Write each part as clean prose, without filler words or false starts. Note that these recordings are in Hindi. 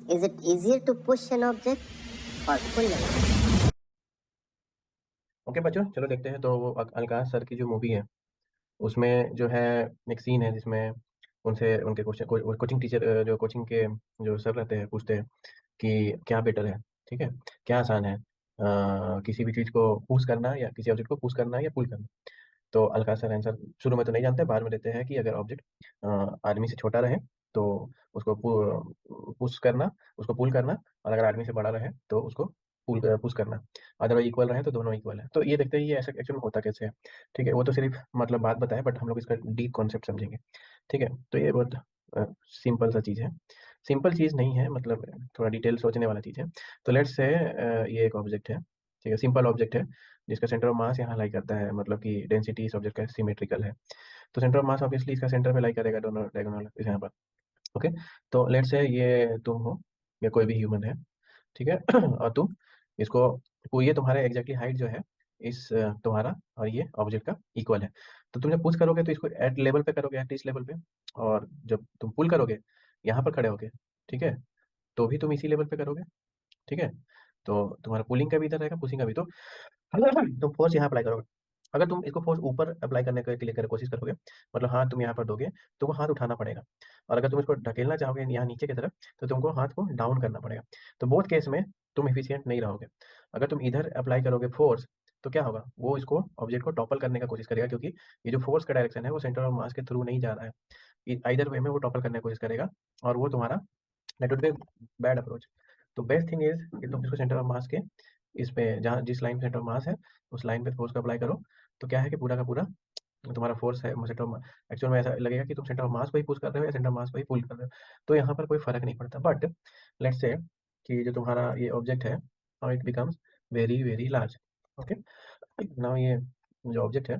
Is it easier to push an object or pull it? Okay बच्चों, चलो देखते हैं। तो वो अलकाश सर की जो मूवी है उसमें जो है एक सीन है जिसमें उनसे उनके क्वेश्चन कोचिंग टीचर जो कोचिंग के जो सर रहते हैं पूछते हैं कि क्या बेटर है, ठीक है, क्या आसान है, किसी भी चीज़ को पुश करना या किसी ऑब्जेक्ट को पुश करना या पुल करना। तो अलकाश सर आंसर शुरू में तो नहीं जानते, बाद में देते हैं कि अगर ऑब्जेक्ट आदमी से छोटा रहे तो उसको पुश करना, उसको पुल करना, और अगर आदमी से बड़ा रहे तो उसको पुश करना। अदरवाइज इक्वल रहे तो दोनों इक्वल है। तो ये देखते हैं ये ऐसा एक्चुअल में होता कैसे है। ठीक है, वो तो सिर्फ मतलब बात बताए, बट हम लोग इसका डीप कॉन्सेप्ट समझेंगे। ठीक है, तो ये बहुत सिंपल सा चीज़ है। सिंपल चीज़ नहीं है, मतलब थोड़ा डिटेल सोचने वाला चीज़ है। तो लेट्स से ये एक ऑब्जेक्ट है, ठीक है, सिंपल ऑब्जेक्ट है जिसका सेंटर ऑफ मास यहाँ लाई करता है, मतलब कि डेंसिटी इस ऑब्जेक्ट का सिमेट्रिकल है। तो सेंटर ऑफ मास ऑब्वियसली इसका सेंटर पे लाई करेगा, दोनों डायगोनल इस यहाँ पर। ओके, तो लेट्स से ये तुम हो या कोई भी ह्यूमन है, ठीक है और तुम इसको, ये तुम्हारे एग्जैक्टली हाइट जो है इस तुम्हारा और ये ऑब्जेक्ट का इक्वल है। तो तुम जब पुश करोगे तो इसको एट लेवल पे करोगे, एट इस लेवल पे। और जब तुम पुल करोगे यहाँ पर खड़े होगे, ठीक है, तो भी तुम इसी लेवल पे करोगे। ठीक है, तो तुम्हारा पुलिंग का भी इधर रहेगा, पुशिंग का भी। तो तुम फोर्स यहाँ अप्लाई करोगे। अगर तुम इसको फोर्स ऊपर अप्लाई करने के लिए कोशिश करोगे, मतलब हाथ तुम यहाँ पर दोगे, तो वो हाथ उठाना पड़ेगा। और अगर तुम इसको ढकेलना चाहोगे यहाँ नीचे की तरफ, तो तुमको हाथ को डाउन करना पड़ेगा। तो बोथ केस में तुम इफिशियंट नहीं रहोगे। अगर तुम इधर अप्लाई करोगे फोर्स, तो क्या होगा, वो इसको ऑब्जेक्ट को टॉपल करने का कोशिश करेगा, क्योंकि ये जो फोर्स का डायरेक्शन है वो सेंटर ऑफ मास के थ्रू नहीं जा रहा है। इधर वे में वो टॉपल करने की कोशिश करेगा, और वो तुम्हारा that would be bad approach. तो बेस्ट थिंग इज कि तुम इसको सेंटर ऑफ मास के इस पे, जहाँ जिस लाइन पे सेंटर ऑफ मास है उस लाइन पे फोर्स को अप्लाई करो। तो क्या है कि पूरा का पूरा तुम्हारा फोर्स है सेंटर ऑफ, एक्चुअल में ऐसा लगेगा कि तुम सेंटर ऑफ मास को ही पुश कर रहे हो या सेंटर ऑफ मास को ही पुल कर रहे हो। तो यहाँ पर कोई फर्क नहीं पड़ता। बट लेट्स से कि जो तुम्हारा ये ऑब्जेक्ट है, now it becomes very very large. Okay, now ये जो ऑब्जेक्ट है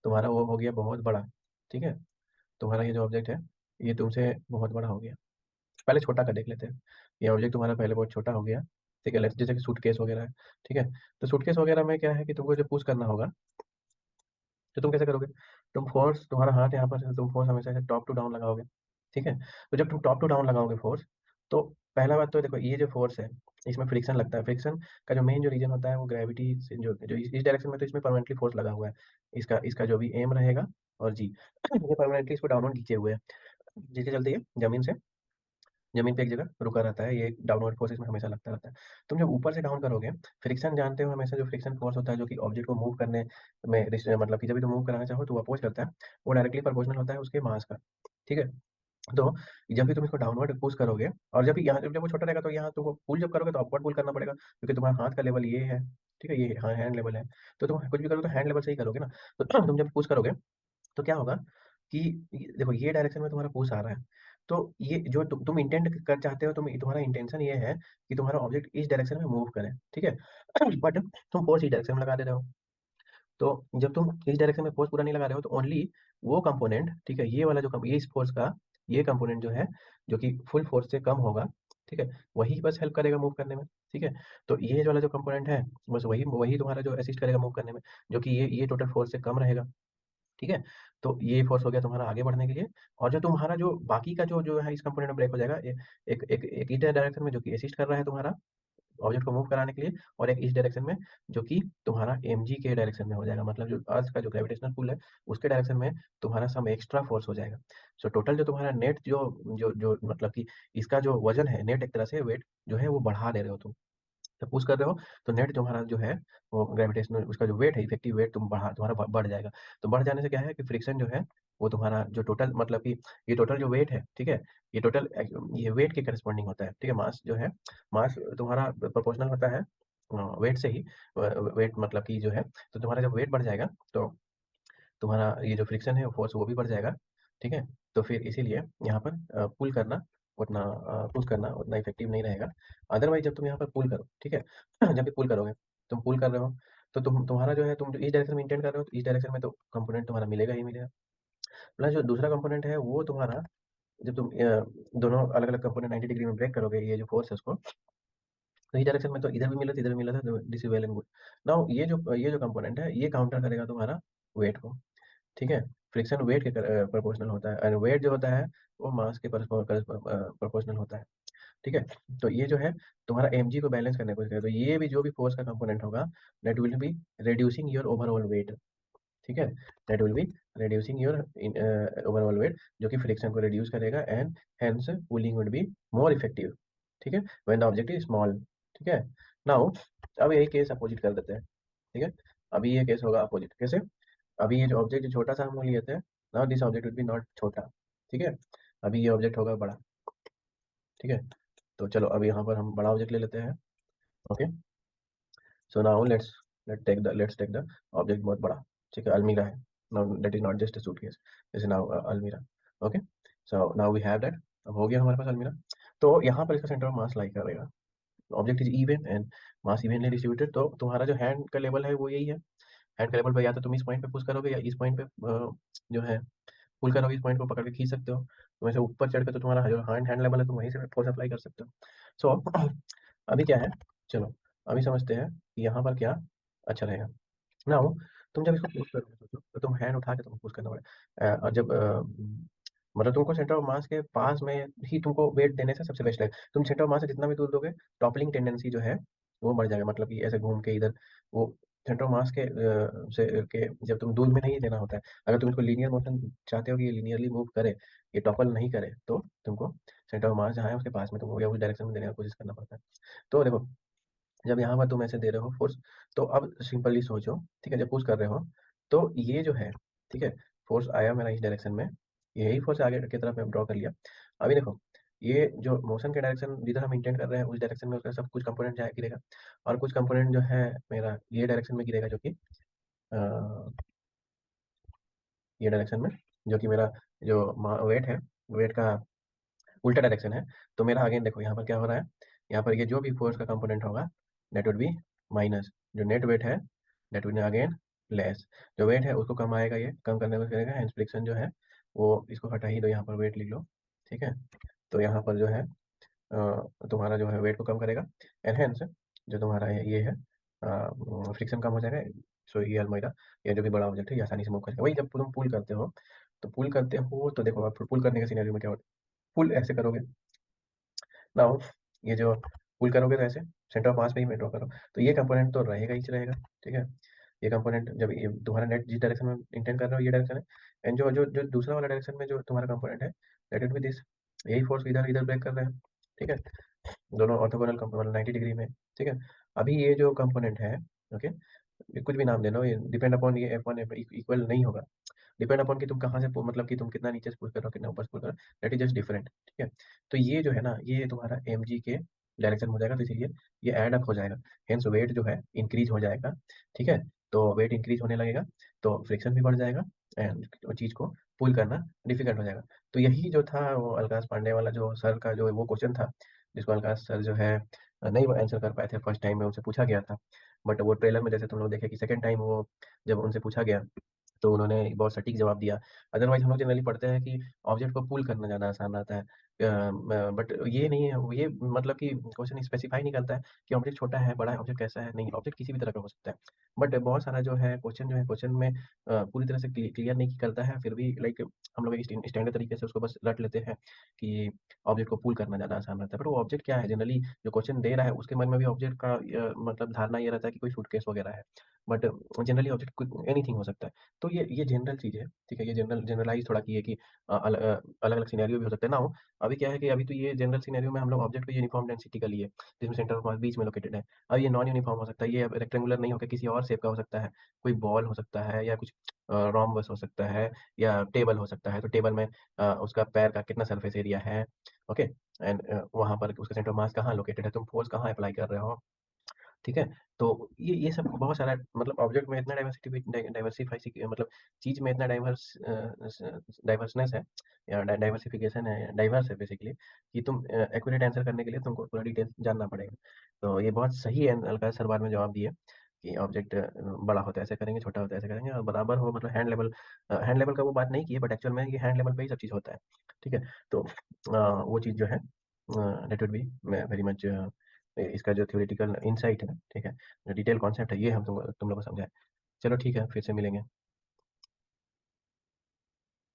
तुम्हारा वो हो गया बहुत बड़ा। ठीक है, तुम्हारा ये जो ऑब्जेक्ट है ये तुमसे बहुत बड़ा हो गया। पहले छोटा का देख लेते हैं। ये ऑब्जेक्ट तुम्हारा पहले बहुत छोटा हो गया, ठीक है, जैसे कि सूटकेस वगैरह है। ठीक है, तो सूटकेस वगैरह में क्या है कि तुमको जो पुश करना होगा, तो तुम कैसे करोगे, तुम फोर्स, तुम्हारा हाथ यहाँ पर है, तुम फोर्स हमेशा से टॉप टू डाउन लगाओगे। ठीक है, तो जब तुम टॉप टू डाउन लगाओगे फोर्स, तो पहला बात तो देखो ये जो फोर्स है इसमें फ्रिक्शन लगता है। फ्रिक्शन का जो मेन जो रीजन होता है वो ग्रेविटी से, जो इस डायरेक्शन में, तो इसमें परमानेंटली फोर्स लगा हुआ है। इसका इसका जो भी एम रहेगा और जी ये परमानेंटली इसको डाउनवर्ड खींचे हुए है, जिसके चलते ये जमीन पे एक जगह रुका रहता है। ये डाउनवर्ड फोर्स इसमें हमेशा लगता रहता है। तुम जब ऊपर से डाउन करोगे, फ्रिक्शन जानते हो हमेशा जो फ्रिक्शन फोर्स होता है जो कि ऑब्जेक्ट को मूव करने में मतलब कि जब भी तुम मूव कराना चाहो तो वो अपोज करता है, वो डायरेक्टली प्रोपोर्शनल होता है उसके मास का। ठीक है, तो जब भी तुम इसको डाउनवर्ड पुश करोगे, और जब भी यहाँ जब वो छोटा रहेगा तो यहाँ तुमको पुल जब करोगे तो अपवर्ड पुल करना पड़ेगा, क्योंकि तुम्हारा हाथ का लेवल ये है। ठीक है, ये हाँ हैंड लेवल है। तो तुम कुछ भी करोगे तो हैंड लेवल से ही करोगे ना। तो तुम जब पुश करोगे तो क्या होगा कि देखो ये डायरेक्शन में तुम्हारा पुश आ रहा है। तो ये जो तुम इंटेंट कर चाहते हो, तुम्हारा इंटेंशन ये है कि तुम्हारा ऑब्जेक्ट इस डायरेक्शन में मूव करे। ठीक है बट तुम फोर्स इस डायरेक्शन में लगा दे रहे हो। तो जब तुम इस डायरेक्शन में फोर्स पूरा नहीं लगा रहे हो तो ओनली वो कंपोनेंट, ठीक है, ये वाला जो ये इस फोर्स का ये कंपोनेंट जो है, जो कि फुल फोर्स से कम होगा, ठीक है, वही बस हेल्प करेगा मूव करने में। ठीक है, तो ये वाला जो कंपोनेंट है बस वही वही तुम्हारा जो असिस्ट करेगा मूव करने में, जो कि ये टोटल फोर्स से कम रहेगा। ठीक है, तो ये फोर्स हो गया तुम्हारा आगे बढ़ने के लिए। और जो तुम्हारा जो बाकी का जो जो है इस कंपोनेंट में ब्रेक हो जाएगा, एक इस डायरेक्शन में जो कि असिस्ट कर रहा है तुम्हारा ऑब्जेक्ट को मूव कराने के लिए, और एक इस डायरेक्शन में जो कि तुम्हारा mg के डायरेक्शन में हो जाएगा, मतलब जो अर्थ का जो ग्रेविटेशनल पुल है उसके डायरेक्शन में तुम्हारा सम एक्स्ट्रा फोर्स हो जाएगा। सो टोटल जो तुम्हारा नेट जो मतलब कि इसका जो वजन है, नेट एक तरह से वेट जो है वो बढ़ा दे रहे हो तुम। जब पुश कर रहे हो तो नेट तुम्हारा जो है वो ग्रेविटेशनल उसका जो वेट है, इफेक्टिव वेट तुम्हारा बढ़ जाएगा। तो बढ़ जाने से क्या है कि फ्रिक्शन जो है वो तुम्हारा जो टोटल मतलब कि ये टोटल जो वेट है, ठीक है, ये टोटल ये वेट के करस्पॉन्डिंग होता है। ठीक है, मास जो है, मास तुम्हारा प्रोपोर्शनल होता है वेट से ही। वेट मतलब कि जो है, तो तुम्हारा जब वेट बढ़ जाएगा तो तुम्हारा ये जो फ्रिक्शन है फोर्स वो भी बढ़ जाएगा। ठीक है, तो फिर इसीलिए यहाँ पर पुल करना उतना पुश करना उतना इफेक्टिव नहीं रहेगा। अदरवाइज जब तुम यहाँ पर पुल करो, ठीक है जब भी पुल करोगे, तुम पुल कर रहे हो तो तुम्हारा जो है, तुम जो इस डायरेक्शन में इंटेंड कर रहे हो तो इस डायरेक्शन में तो कंपोनेंट तुम्हारा मिलेगा ही मिलेगा। प्लस जो दूसरा कंपोनेंट है वो तुम्हारा, जब तुम दोनों अलग अलग कंपोनेंट 90 डिग्री में ब्रेक करोगे ये जो फोर्स है उसको, तो इस डायरेक्शन में तो इधर भी मिला था इधर भी मिला था, तो this is well and good. Now ये जो कंपोनेंट है ये काउंटर करेगा तुम्हारा वेट को। ठीक है, फ्रिक्शन वेट के प्रोपोर्शनल होता है, और वेट जो होता है वो मास के प्रोपोर्शनल होता है। ठीक है। तो ये जो है तुम्हारा mg को बैलेंस करने की कोशिश करेगा, तो ये भी जो भी फोर्स का कंपोनेंट होगा that will be reducing your overall wait. ठीक है, that will be reducing your overall wait, जो कि फ्रिक्शन को रिड्यूस करेगा and hence pulling would be more effective. ठीक है, when the object is small. ठीक है, नाउ अब यही केस अपोजिट कर देते हैं। ठीक है, अभी ये केस होगा अपोजिट। कैसे? अभी ये जो ऑब्जेक्ट जो छोटा सा हम लोग लिए थे, now this object will be not छोटा। ठीक है, अभी ये ऑब्जेक्ट होगा बड़ा। ठीक है, तो चलो अभी यहाँ पर हम बड़ा ऑब्जेक्ट ले लेते हैं। Okay, so now let's take the object बहुत बड़ा। ठीक है, अलमीरा है। Now that is not just a suitcase, this is now अलमीरा। Okay, so now we have that. अब हो गया हमारे पास अलमीरा। तो यहाँ पर इसका सेंटर ऑफ मास लाई करेगा। Object is even and mass evenly distributed, तो तुम्हारा जो हैंड का लेवल है वो यही है। हैंड का लेवल पर या तो तुम इस पॉइंट पे पुश करोगे या इस पॉइंट पे जो है पुल करोगे, इस पॉइंट को पकड़ के खींच सकते हो। तुम ऐसे ऊपर चढ़ के तो तुम्हारा जो हैंड हैंड लेवल है तुम वहीं से फोर्स अप्लाई कर सकते हो। सो अभी क्या है, चलो अभी समझते हैं कि यहाँ पर क्या अच्छा रहेगा। नाउ तुम जब इसको पुश करोगे सोचो, तो तुम हैंड उठा के तुमको पुश करना पड़ेगा। और जब मतलब तुमको सेंटर ऑफ मास के पास में ही तुमको वेट देने से सबसे बेस्ट है। तुम सेंटर ऑफ मास से जितना भी दूर दोगे टॉपलिंग टेंडेंसी जो है वो बढ़ जाएगा, मतलब कि ऐसे घूम के इधर वो सेंटर ऑफ मास के जब तुम दूर में नहीं देना होता है। अगर तुम इसको लीनियर मोशन चाहते हो कि ये लीनियरली मूव करे, ये टॉपल नहीं करे, तो तुमको सेंटर ऑफ मास जहाँ है उसके पास में तुमको या उस डायरेक्शन में देने की कोशिश करना पड़ता है। तो देखो, जब यहाँ पर तुम ऐसे दे रहे हो फोर्स, तो अब सिंपली सोचो, ठीक है, जब पुश कर रहे हो तो ये जो है, ठीक है, फोर्स आया मेरा इस डायरेक्शन में, यही फोर्स आगे की तरफ मैं ड्रॉ कर लिया। अभी देखो, ये जो मोशन के डायरेक्शन जिधर हम इंटेंड कर रहे हैं उस डायरेक्शन में उसका सब कुछ कंपोनेंट जाए गिरेगा, और कुछ कंपोनेंट जो है मेरा ये डायरेक्शन में गिरेगा, जो कि ये डायरेक्शन में, जो कि मेरा जो वेट है, वेट का उल्टा डायरेक्शन है। तो मेरा अगेन देखो यहाँ पर क्या हो रहा है, यहाँ पर ये जो भी फोर्स का कंपोनेंट होगा दैट वुड बी माइनस जो नेट वेट है, दैट वुड अगेन लेस जो वेट है उसको कम आएगा, ये कम करने को करेगा, हेंस फ्रिक्शन जो है वो इसको हटा ही दो, यहाँ पर वेट लिख लो। ठीक है, तो यहाँ पर जो है तुम्हारा जो है वेट को कम करेगा एंड हेंस जो तुम्हारा ये है फ्रिक्शन कम हो जाएगा। सो ये अलमीरा, ये जो भी बड़ा ऑब्जेक्ट है ये आसानी से मूव करेगा। वही जब तुम पुल करते हो, तो पुल करते हो तो देखो आप पुल करने के सिनेरियो में क्या होता है, पुल ऐसे करोगे, नाउ ये जो पुल करोगे तो ऐसे सेंटर ऑफ मास पे ही मैं ड्रॉ करो, तो ये कंपोनेंट तो रहेगा ही रहेगा। ठीक है, ये कंपोनेंट जब ये तुम्हारा नेट जिस डायरेक्शन में इंटेंड कर रहे हो ये डायरेक्शन है, एंड जो जो जो दूसरा वाला डायरेक्शन में जो तुम्हारा कंपोनेंट है दैट इट विद दिस, यही फोर्स इधर इधर ब्रेक कर रहे हैं। ठीक है, दोनों ऑर्थोगोनल कंपोनेंट 90 डिग्री में। ठीक है, अभी ये जो कंपोनेंट है, ओके, कुछ भी नाम दे लो, ये डिपेंड अपॉन ये F1 इक्वल नहीं होगा, डिपेंड अपॉन कि तुम कहाँ से मतलब कि तुम कितना नीचे से पुश कर रहे हो कितना ऊपर से पुश कर रहे हो, दैट इज जस्ट डिफरेंट। ठीक है, तो ये जो है ना ये तुम्हारा mg के डायरेक्शन हो जाएगा, तो इसीलिए ये एड अप हो जाएगा, हेंस वेट जो है इंक्रीज हो जाएगा। ठीक है, तो वेट इंक्रीज होने लगेगा तो फ्रिक्शन भी बढ़ जाएगा एंड चीज को पुल करना डिफिकल्ट हो जाएगा। तो यही जो था वो अलकाश पांडे वाला जो सर का जो वो क्वेश्चन था, जिसको अलकाश सर जो है नहीं आंसर कर पाए थे फर्स्ट टाइम में, उनसे पूछा गया था। बट वो ट्रेलर में जैसे तुम लोग देखे कि सेकंड टाइम वो जब उनसे पूछा गया तो उन्होंने बहुत सटीक जवाब दिया। अदरवाइज हम लोग जनरली पढ़ते हैं कि ऑब्जेक्ट को पुल करना ज़्यादा आसान रहता है, बट ये नहीं है, ये मतलब कि क्वेश्चन स्पेसिफाई नहीं करता है कि ऑब्जेक्ट छोटा है बड़ा है ऑब्जेक्ट कैसा है, नहीं, ऑब्जेक्ट किसी भी तरह का हो सकता है। बट बहुत सारा जो है क्वेश्चन में पूरी तरह से क्लियर नहीं करता है, फिर भी लाइक हम लोग एक स्टैंडर्ड तरीके से उसको बस रट लेते हैं कि ऑब्जेक्ट को पुल करना ज़्यादा आसान रहता है। बट वो ऑब्जेक्ट क्या है, जनरली जो क्वेश्चन दे रहा है उसके मन में भी ऑब्जेक्ट का मतलब धारणा ये रहता है कि कोई सूटकेस वगैरह है, बट जनरली ऑब्जेक्ट एनीथिंग हो सकता है। तो ये जनरल चीज़ है। ठीक है, ये जनरलाइज थोड़ा की है कि अलग अलग सिनेरियो भी हो सकते हैं ना हो। अभी क्या है कि अभी तो ये जनरल सिनेरियो में हम लोग ऑब्जेक्ट को यूनिफॉर्म डेंसिटी का लिए, जिसमें सेंटर ऑफ मास बीच में लोकेटेड है। अब ये नॉन यूनिफॉर्म हो सकता है, ये रेक्टेंगुलर नहीं होकर किसी और शेप का हो सकता है, कोई बॉल हो सकता है या कुछ रोम्बस हो सकता है या टेबल हो सकता है। तो टेबल में उसका पैर का कितना सरफेस एरिया है, ओके, एंड वहां पर उसका सेंटर ऑफ मास कहाँ लोकेटेड है, तुम फोर्स कहाँ अप्लाई कर रहे हो। ठीक है, तो ये सब बहुत सारा मतलब ऑब्जेक्ट में इतना डाइवर्सिफाई मतलब चीज में इतना डाइवर्सनेस है या डाइवर्सिफिकेशन है, डाइवर्स है बेसिकली, कि तुम एक्यूरेट आंसर करने के लिए तुमको पूरा डिटेल जानना पड़ेगा। तो ये बहुत सही है अलकाश सर बाद में जवाब दिए कि ऑब्जेक्ट बड़ा होता है ऐसे करेंगे, छोटा होता है ऐसे करेंगे, और बराबर हो मतलब हैंड लेवल का वो बात नहीं की है, बट एक्चुअल में ये हैंड लेवल पे ही सब चीज़ होता है। ठीक है, तो वो चीज़ जो है that would be very much इसका जो थ्योरेटिकल इंसाइट है, ठीक है, जो डिटेल कॉन्सेप्ट है ये हम तुम लोग को समझाए। चलो ठीक है, फिर से मिलेंगे।